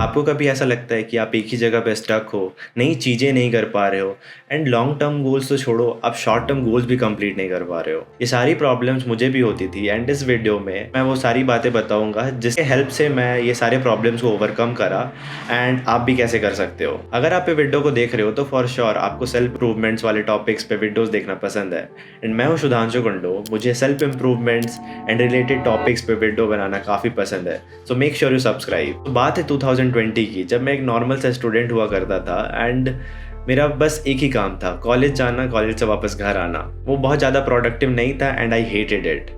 आपको कभी ऐसा लगता है कि आप एक ही जगह पे स्टक हो, नई चीज़ें नहीं कर पा रहे हो एंड लॉन्ग टर्म गोल्स तो छोड़ो, आप शॉर्ट टर्म गोल्स भी कंप्लीट नहीं कर पा रहे हो? ये सारी प्रॉब्लम्स मुझे भी होती थी एंड इस वीडियो में मैं वो सारी बातें बताऊंगा जिसके हेल्प से मैं ये सारे प्रॉब्लम्स को ओवरकम करा एंड आप भी कैसे कर सकते हो। अगर आप ये वीडियो को देख रहे हो तो फॉर श्योर आपको सेल्फ इम्प्रूवमेंट्स वाले टॉपिक्स पे वीडियोस देखना पसंद है एंड मैं हूँ सुधांशु कुंडू। मुझे self improvements and related topics पे वीडियो बनाना काफ़ी पसंद है, so make sure you subscribe. तो बात है 2020 की, जब मैं एक नॉर्मल सा स्टूडेंट हुआ करता था एंड मेरा बस एक ही काम था, कॉलेज जाना, कॉलेज से वापस घर आना। वो बहुत ज़्यादा प्रोडक्टिव नहीं था and I hated it.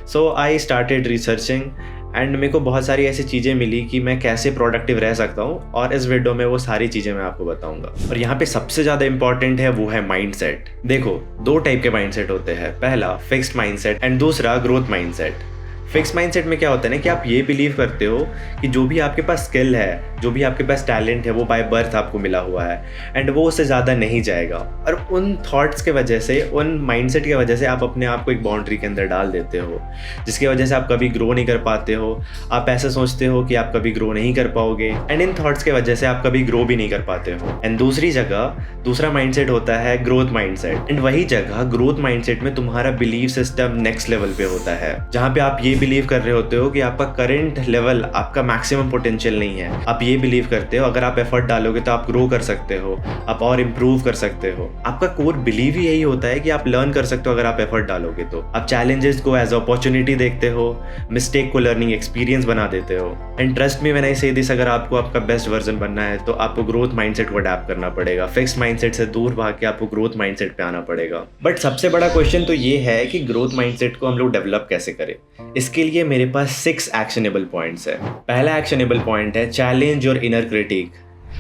So I started researching and मेरे को बहुत सारी ऐसी चीज़ें मिली कि मैं कैसे प्रोडक्टिव रह सकता हूँ, और इस वीडियो में वो सारी चीज़ें मैं आपको बताऊंगा। और यहाँ पे सबसे ज़्यादा इंपॉर्टेंट है, वो है माइंडसेट। देखो, दो टाइप के माइंडसेट होते हैं, पहला फिक्स्ड माइंडसेट एंड दूसरा ग्रोथ माइंडसेट। फिक्स माइंडसेट में क्या होता है ना कि आप ये बिलीव करते हो कि जो भी आपके पास स्किल है, जो भी आपके पास टैलेंट है, वो बाय बर्थ आपको मिला हुआ है एंड वो उससे ज़्यादा नहीं जाएगा। और उन थॉट्स के वजह से, उन माइंडसेट की वजह से आप अपने आप को एक बाउंड्री के अंदर डाल देते हो, जिसकी वजह से आप कभी ग्रो नहीं कर पाते हो। आप ऐसा सोचते हो कि आप कभी ग्रो नहीं कर पाओगे एंड इन थॉट्स के वजह से आप कभी ग्रो भी नहीं कर पाते हो। एंड दूसरी जगह दूसरा माइंडसेट होता है ग्रोथ माइंडसेट, एंड वही जगह ग्रोथ माइंडसेट में तुम्हारा बिलीव सिस्टम नेक्स्ट लेवल पे होता है, जहाँ पे आप ये बिलीव कर रहे होते हो कि आपका करंट लेवल आपका मैक्सिमम पोटेंशियल नहीं है। आप ये बिलीव करते हो अगर आप एफर्ट डालोगे तो आप ग्रो कर सकते हो, आप और इम्प्रूव कर सकते हो। आपका कोर बिलीव ही यही होता है कि आप लर्न कर सकते हो अगर आप एफर्ट डालोगे तो। आप चैलेंजेस को एज अपॉर्चुनिटी देखते हो, मिस्टेक को लर्निंग एक्सपीरियंस बना देते हो। And trust me when I से दिस, अगर आपको आपका बेस्ट वर्जन बनना है तो आपको ग्रोथ माइंडसेट को अडैप्ट करना पड़ेगा। फिक्स्ड माइंडसेट से दूर भाग के आपको ग्रोथ माइंडसेट पे आना पड़ेगा। बट सबसे बड़ा क्वेश्चन तो ये है कि ग्रोथ माइंडसेट को हम लोग डेवलप कैसे करें। इसके लिए मेरे पास 6 एक्शनेबल पॉइंट्स है। पहला एक्शनेबल पॉइंट है चैलेंज योर इनर क्रिटिक।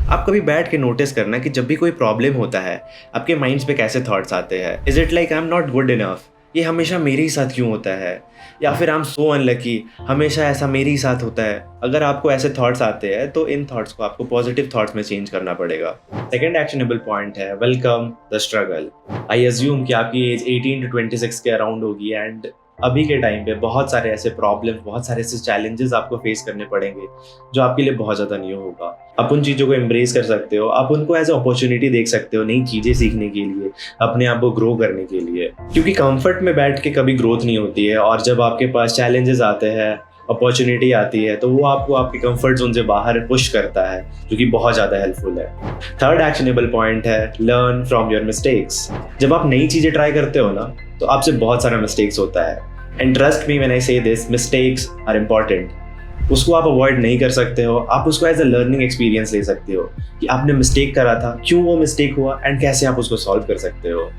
आप कभी बैठ के नोटिस करना कि जब भी कोई प्रॉब्लम होता है आपके माइंड्स पे कैसे थॉट्स आते हैं। Is it like I am not good enough, ये हमेशा मेरे ही साथ क्यों होता है, या फिर आई एम सो अनलकी, हमेशा ऐसा मेरे ही साथ होता है। अगर आपको ऐसे थॉट्स आते हैं तो इन थॉट्स को आपको पॉजिटिव थॉट्स में चेंज करना पड़ेगा। सेकंड एक्शनेबल पॉइंट है welcome the struggle. I assume कि आपकी एज 18 to 26 के अराउंड होगी एंड अभी के टाइम पे बहुत सारे ऐसे प्रॉब्लम, बहुत सारे ऐसे चैलेंजेस आपको फेस करने पड़ेंगे जो आपके लिए बहुत ज़्यादा न्यू होगा। आप उन चीज़ों को एम्ब्रेस कर सकते हो, आप उनको एज अपॉर्चुनिटी देख सकते हो, नई चीज़ें सीखने के लिए, अपने आप को ग्रो करने के लिए। क्योंकि कंफर्ट में बैठ के कभी ग्रोथ नहीं होती है, और जब आपके पास चैलेंजेस आते हैं, अपॉर्चुनिटी आती है, तो वो आपको आपके कंफर्ट जोन से बाहर पुश करता है, जो कि बहुत ज़्यादा हेल्पफुल है। थर्ड एक्शनेबल पॉइंट है लर्न फ्रॉम योर मिस्टेक्स। जब आप नई चीज़ें ट्राई करते हो ना तो आपसे बहुत सारा मिस्टेक्स होता है, and trust me when I से दिस, मिस्टेक्स आर इम्पॉर्टेंट। उसको आप अवॉइड नहीं कर सकते हो, आप उसको एज अ लर्निंग एक्सपीरियंस ले सकते हो कि आपने मिस्टेक करा था, क्यों वो मिस्टेक हुआ एंड कैसे आप उसको सॉल्व कर सकते हो।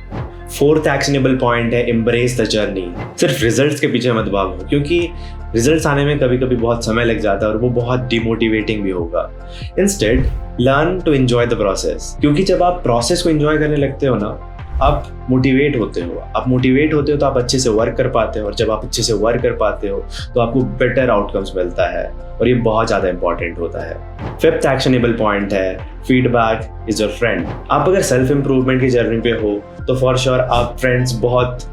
फोर्थ एक्शनेबल पॉइंट है एम्ब्रेस द जर्नी। सिर्फ रिजल्ट्स के पीछे मत भागो, क्योंकि रिजल्ट्स आने में कभी कभी बहुत समय लग जाता है और वो बहुत डिमोटिवेटिंग भी होगा। Instead learn to enjoy the process, क्योंकि जब आप प्रोसेस को एंजॉय करने लगते हो ना, आप मोटिवेट होते हो। आप मोटिवेट होते हो तो आप अच्छे से वर्क कर पाते हो, और जब आप अच्छे से वर्क कर पाते हो तो आपको बेटर आउटकम्स मिलता है, और ये बहुत ज़्यादा इंपॉर्टेंट होता है। फिफ्थ एक्शनेबल पॉइंट है फीडबैक इज योर फ्रेंड। आप अगर सेल्फ इंप्रूवमेंट की जर्नी पे हो तो फॉर श्योर आप फ्रेंड्स बहुत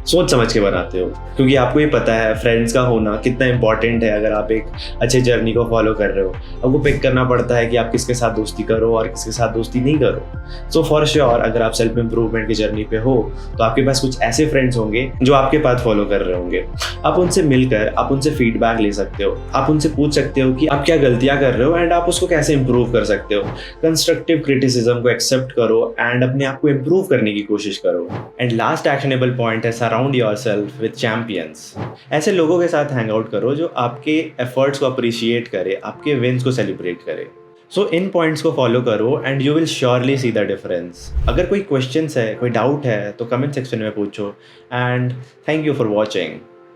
सोच समझ के बनाते हो, क्योंकि आपको ये पता है फ्रेंड्स का होना कितना इंपॉर्टेंट है। अगर आप एक अच्छे जर्नी को फॉलो कर रहे हो, आपको पिक करना पड़ता है कि आप किसके साथ दोस्ती करो और किसके साथ दोस्ती नहीं करो। सो फॉर श्योर अगर आप सेल्फ इंप्रूवमेंट की जर्नी पे हो तो आपके पास कुछ ऐसे फ्रेंड्स होंगे जो आपके पाथ फॉलो कर रहे होंगे। आप उनसे मिलकर आप उनसे फीडबैक ले सकते हो, आप उनसे पूछ सकते हो कि आप क्या गलतियां कर रहे हो एंड आप उसको कैसे इंप्रूव कर सकते हो। कंस्ट्रक्टिव क्रिटिसिज्म को एक्सेप्ट करो एंड अपने आप को इंप्रूव करने की कोशिश करो। एंड लास्ट एक्शनेबल पॉइंट है सराउंड योरसेल्फ विद चैंपियंस। ऐसे लोगों के साथ हैंग आउट करो जो आपके एफर्ट्स को अप्रिशिएट करे, आपके विंस को सेलिब्रेट करे। सो इन पॉइंट्स को फॉलो करो and you will surely see the difference. अगर कोई क्वेश्चंस है, कोई डाउट है तो कमेंट सेक्शन में पूछो, and thank you for watching.